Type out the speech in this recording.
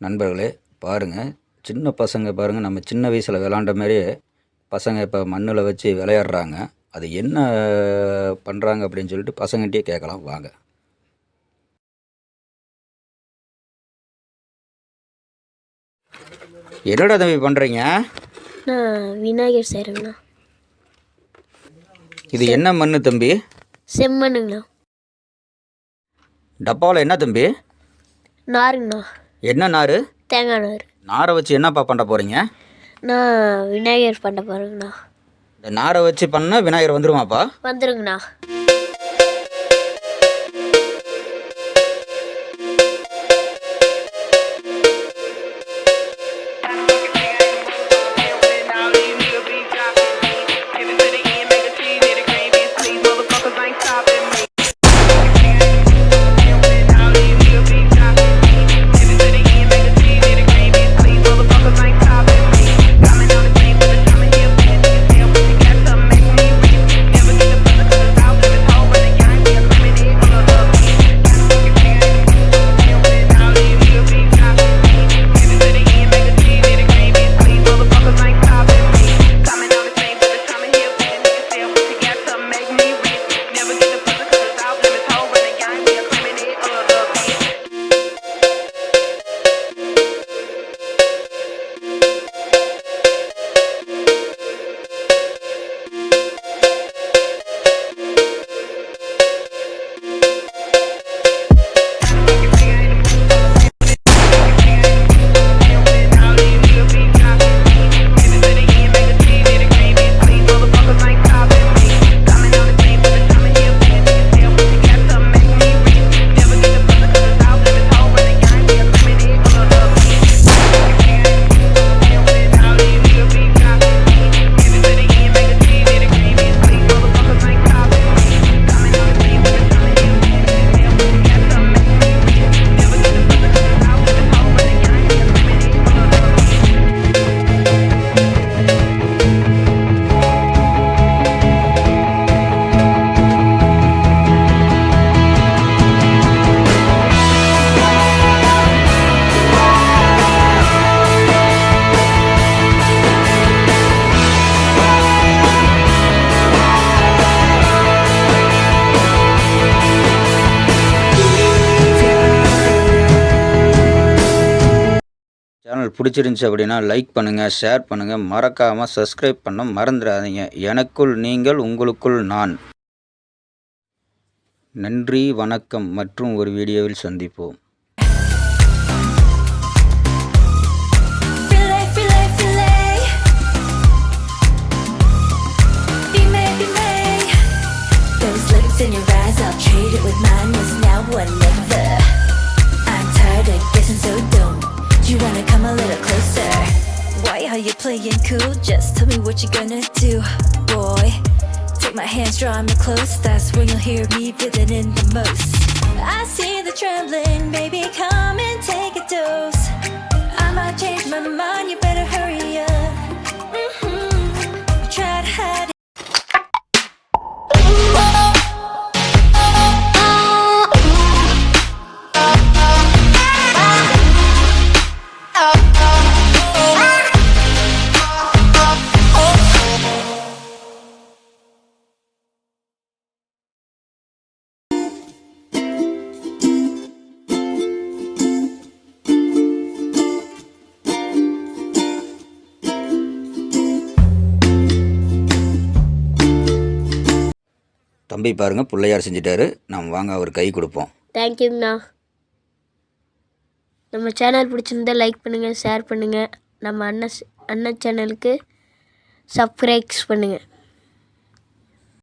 நண்பர்களே பாருங்கள், சின்ன பசங்க பாருங்கள், நம்ம சின்ன வயசில் விளாண்ட மாதிரியே பசங்க இப்போ மண்ணில் வச்சு விளையாடுறாங்க. அது என்ன பண்ணுறாங்க அப்படின்னு சொல்லிட்டு பசங்கள்கிட்டயே கேட்கலாம் வாங்க. என்னடா தம்பி பண்ணுறீங்க? நான் விநாயகர் செய்கிறேங்கண்ணா. இது என்ன மண் தம்பி? செம்மண்ணுங்கண்ணா. டப்பாவில் என்ன தம்பி? நாருங்கண்ணா. என்ன நார்? தேங்காய் நார். நாரை வச்சு என்னப்பா பண்ண போகிறீங்க? நான் விநாயகர் பண்ண போகிறேங்கண்ணா. இந்த நாரை வச்சு பண்ணால் விநாயகர் வந்துருமாப்பா? வந்துருங்கண்ணா. சேனல் பிடிச்சிருந்துச்சி அப்படின்னா லைக் பண்ணுங்கள், ஷேர் பண்ணுங்கள், மறக்காமல் சப்ஸ்கிரைப் பண்ண மறந்துடாதீங்க. எனக்குள் நீங்கள், உங்களுக்குள் நான். நன்றி, வணக்கம். மற்றும் ஒரு வீடியோவில் சந்திப்போம். In your eyes, I'll trade it with mine. Is now or never. I'm tired of guessing so dumb. You wanna come a little closer? Why are you playing cool? Just tell me what you're gonna do, boy. Take my hands, draw me close. That's when you'll hear me feeling in the most. I see the trembling, baby, come and take a dose. I might change my mind, you better hurry up. Try to hide it. தம்பி பாருங்கள், பிள்ளையார் செஞ்சிட்டாரு. நம்ம வாங்க அவர் கை கொடுப்போம். தேங்க்யூங்கண்ணா. நம்ம channel பிடிச்சிருந்தா like பண்ணுங்கள், share பண்ணுங்கள். நம்ம அண்ணன் சேனலுக்கு சப்ஸ்கிரைப் பண்ணுங்கள்.